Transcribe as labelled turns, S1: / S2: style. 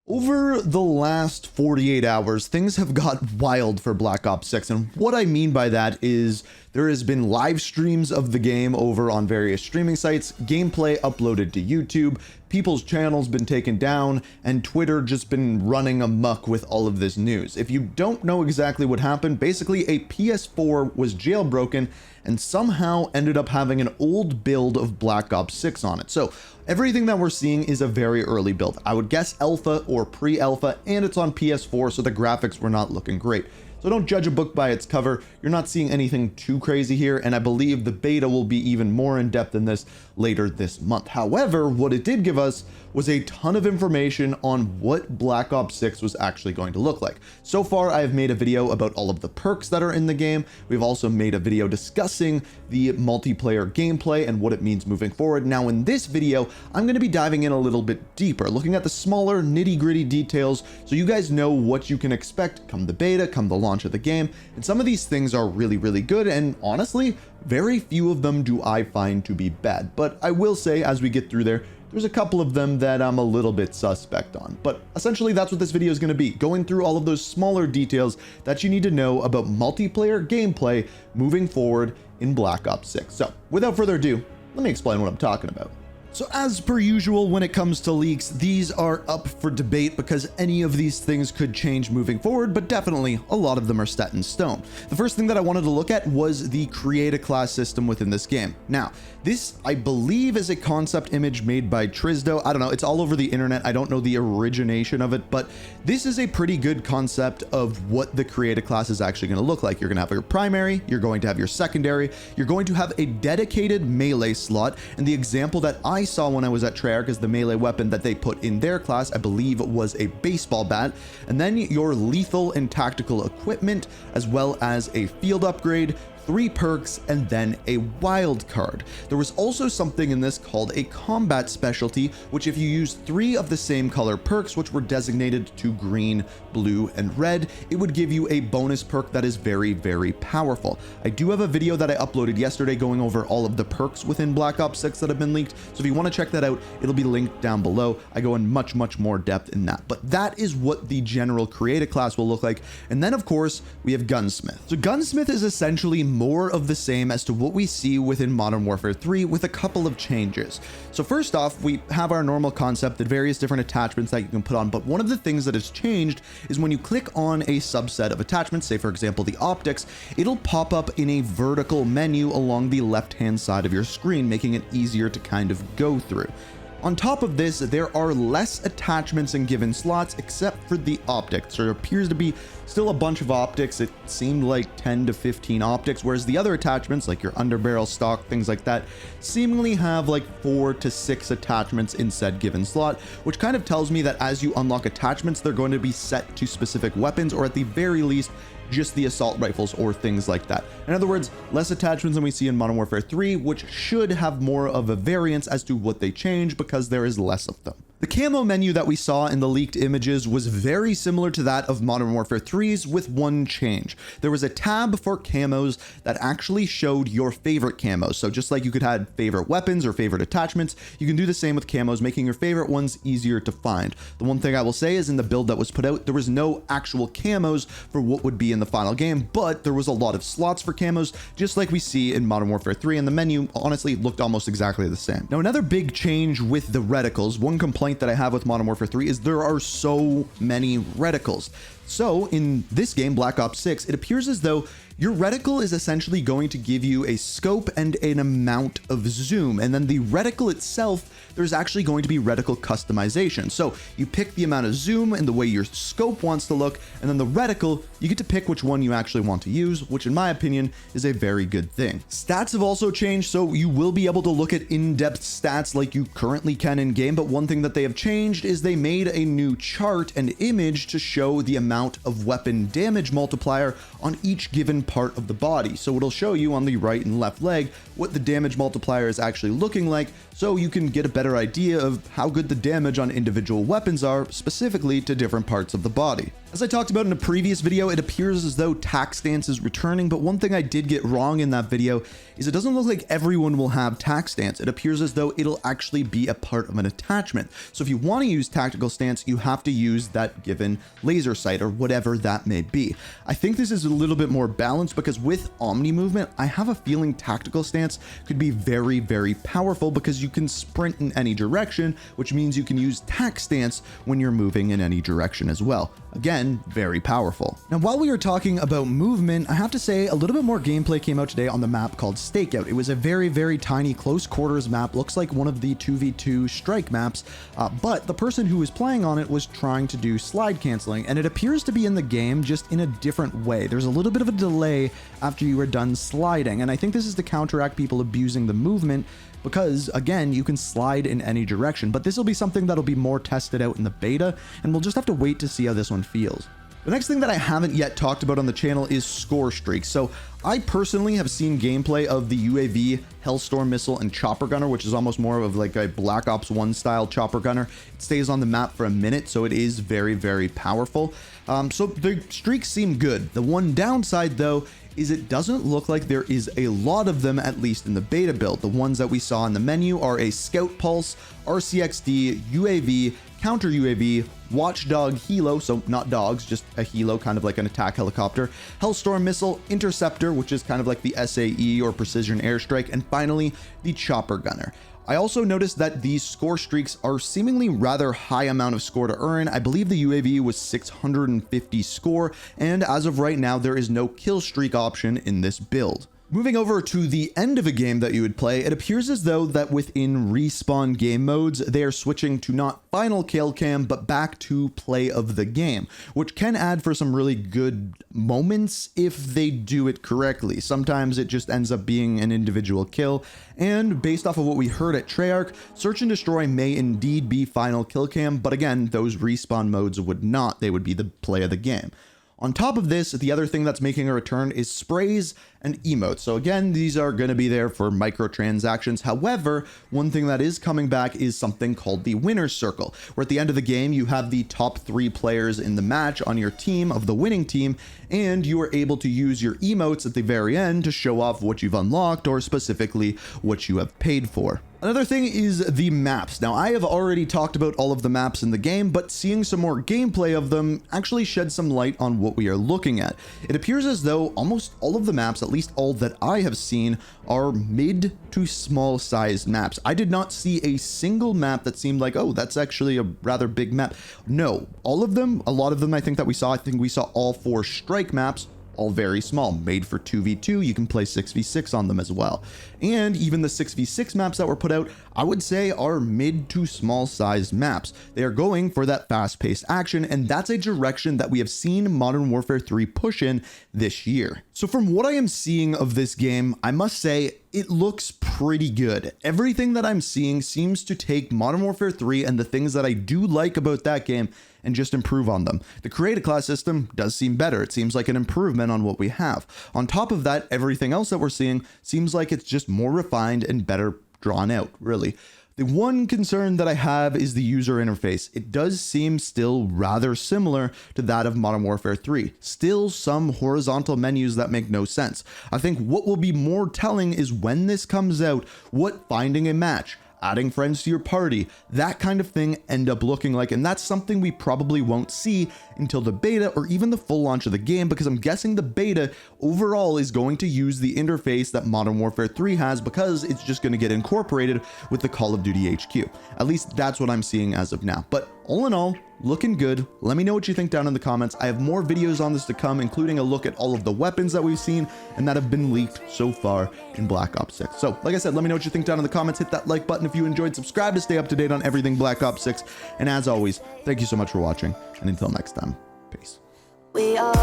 S1: Over the last 48 hours, things have got wild for Black Ops 6, and what I mean by that is there has been live streams of the game over on various streaming sites, gameplay uploaded to YouTube, people's channels been taken down, and Twitter just been running amok with all of this news. If you don't know exactly what happened, basically a PS4 was jailbroken and somehow ended up having an old build of Black Ops 6 on it. So everything that we're seeing is a very early build. I would guess alpha or pre-alpha, and it's on PS4, so the graphics were not looking great. So don't judge a book by its cover. You're not seeing anything too crazy here, and I believe the beta will be even more in depth than this later this month. However, what it did give us was a ton of information on what Black Ops 6 was actually going to look like. So far, I have made a video about all of the perks that are in the game. We've also made a video discussing the multiplayer gameplay and what it means moving forward. Now, in this video, I'm going to be diving in a little bit deeper, looking at the smaller nitty-gritty details so you guys know what you can expect come the beta, come the launch of the game. And some of these things are really, really good, and honestly, very few of them do I find to be bad. But I will say, as we get through there's a couple of them that I'm a little bit suspect on. But essentially, that's what this video is going to be, going through all of those smaller details that you need to know about multiplayer gameplay moving forward in Black Ops 6. So without further ado, let me explain what I'm talking about. So as per usual, when it comes to leaks, these are up for debate because any of these things could change moving forward, but definitely a lot of them are set in stone. The first thing that I wanted to look at was the create a class system within this game. Now, this, I believe, is a concept image made by Trisdo. I don't know, it's all over the internet. I don't know the origination of it, but this is a pretty good concept of what the create a class is actually going to look like. You're going to have your primary, you're going to have your secondary, you're going to have a dedicated melee slot, and the example that I saw when I was at Treyarch is the melee weapon that they put in their class, I believe was a baseball bat, and then your lethal and tactical equipment, as well as a field upgrade, 3 perks, and then a wild card. There was also something in this called a combat specialty, which if you use 3 of the same color perks, which were designated to green, blue, and red, it would give you a bonus perk that is very, very powerful. I do have a video that I uploaded yesterday going over all of the perks within Black Ops 6 that have been leaked, so if you want to check that out, it'll be linked down below. I go in much, much more depth in that, but that is what the general creative class will look like. And then of course, we have Gunsmith. So Gunsmith is essentially more of the same as to what we see within Modern Warfare 3 with a couple of changes. So first off, we have our normal concept, the various different attachments that you can put on, but one of the things that has changed is when you click on a subset of attachments, say for example the optics, it'll pop up in a vertical menu along the left-hand side of your screen, making it easier to kind of go through. On top of this, there are less attachments in given slots except for the optics. There appears to be still a bunch of optics. It seemed like 10 to 15 optics, whereas the other attachments like your underbarrel stock, things like that, seemingly have like 4 to 6 attachments in said given slot, which kind of tells me that as you unlock attachments, they're going to be set to specific weapons, or at the very least, just the assault rifles or things like that. In other words, less attachments than we see in Modern Warfare 3, which should have more of a variance as to what they change because there is less of them. The camo menu that we saw in the leaked images was very similar to that of Modern Warfare 3's with one change. There was a tab for camos that actually showed your favorite camos. So just like you could have favorite weapons or favorite attachments, you can do the same with camos, making your favorite ones easier to find. The one thing I will say is in the build that was put out, there was no actual camos for what would be in the final game, but there was a lot of slots for camos, just like we see in Modern Warfare 3, and the menu honestly looked almost exactly the same. Now, another big change with the reticles, one complaint that I have with Modern Warfare 3 is there are so many reticles. So in this game, Black Ops 6, it appears as though your reticle is essentially going to give you a scope and an amount of zoom, and then the reticle itself, there's actually going to be reticle customization. So you pick the amount of zoom and the way your scope wants to look, and then the reticle, you get to pick which one you actually want to use, which in my opinion is a very good thing. Stats have also changed, so you will be able to look at in-depth stats like you currently can in game, but one thing that they have changed is they made a new chart and image to show the amount of weapon damage multiplier on each given part of the body. So it'll show you on the right and left leg what the damage multiplier is actually looking like, so you can get a better idea of how good the damage on individual weapons are, specifically to different parts of the body. As I talked about in a previous video, it appears as though tac stance is returning, but one thing I did get wrong in that video is it doesn't look like everyone will have tac stance. It appears as though it'll actually be a part of an attachment. So if you want to use tactical stance, you have to use that given laser sight or whatever that may be. I think this is a little bit more balanced because with Omni movement, I have a feeling tactical stance could be very, very powerful because you can sprint in any direction, which means you can use tac stance when you're moving in any direction as well. Again, very powerful. Now, while we were talking about movement, I have to say a little bit more gameplay came out today on the map called Stakeout. It was a very, very tiny close quarters map, looks like one of the 2v2 strike maps, but the person who was playing on it was trying to do slide canceling, and it appears to be in the game just in a different way. There's a little bit of a delay after you are done sliding, and I think this is to counteract people abusing the movement, because again, you can slide in any direction, but this will be something that'll be more tested out in the beta, and we'll just have to wait to see how this one feels. The next thing that I haven't yet talked about on the channel is score streaks. So I personally have seen gameplay of the UAV, Hellstorm Missile, and Chopper Gunner, which is almost more of like a Black Ops 1 style Chopper Gunner. It stays on the map for a minute, so it is very, very powerful. So the streaks seem good. The one downside though is it doesn't look like there is a lot of them, at least in the beta build. The ones that we saw in the menu are a Scout Pulse, RCXD, UAV, Counter UAV, Watchdog Helo, so not dogs, just a Helo, kind of like an attack helicopter, Hellstorm Missile, Interceptor, which is kind of like the SAE or Precision Airstrike, and finally the Chopper Gunner. I also noticed that these score streaks are seemingly rather high amount of score to earn. I believe the UAV was 650 score, and as of right now, there is no kill streak option in this build. Moving over to the end of a game that you would play, it appears as though that within respawn game modes, they are switching to not final kill cam, but back to play of the game, which can add for some really good moments if they do it correctly. Sometimes it just ends up being an individual kill, and based off of what we heard at Treyarch, Search and Destroy may indeed be final kill cam, but again, those respawn modes would not. They would be the play of the game. On top of this, the other thing that's making a return is sprays and emotes. So again, these are going to be there for microtransactions. However, one thing that is coming back is something called the winner's circle, where at the end of the game, you have the top 3 players in the match on your team of the winning team, and you are able to use your emotes at the very end to show off what you've unlocked or specifically what you have paid for. Another thing is the maps. Now, I have already talked about all of the maps in the game, but seeing some more gameplay of them actually sheds some light on what we are looking at. It appears as though almost all of the maps, at least all that I have seen, are mid to small sized maps. I did not see a single map that seemed like, oh, that's actually a rather big map. No, all of them, a lot of them I think we saw all 4 strike maps, all very small, made for 2v2. You can play 6v6 on them as well. And even the 6v6 maps that were put out, I would say are mid to small sized maps. They are going for that fast paced action, and that's a direction that we have seen Modern Warfare 3 push in this year. So from what I am seeing of this game, I must say it looks pretty good. Everything that I'm seeing seems to take Modern Warfare 3 and the things that I do like about that game and just improve on them. The create a class system does seem better. It seems like an improvement on what we have. On top of that, everything else that we're seeing seems like it's just more refined and better drawn out, really. The one concern that I have is the user interface. It does seem still rather similar to that of Modern Warfare 3. Still some horizontal menus that make no sense. I think what will be more telling is when this comes out, what finding a match, adding friends to your party, that kind of thing end up looking like, and that's something we probably won't see until the beta or even the full launch of the game, because I'm guessing the beta overall is going to use the interface that Modern Warfare 3 has, because it's just going to get incorporated with the Call of Duty HQ. At least that's what I'm seeing as of now. But all in all, looking good. Let me know what you think down in the comments. I have more videos on this to come, including a look at all of the weapons that we've seen and that have been leaked so far in Black Ops 6. So like I said, let me know what you think down in the comments. Hit that like button if you enjoyed, subscribe to stay up to date on everything Black Ops 6. And as always, thank you so much for watching, and until next time, peace. We are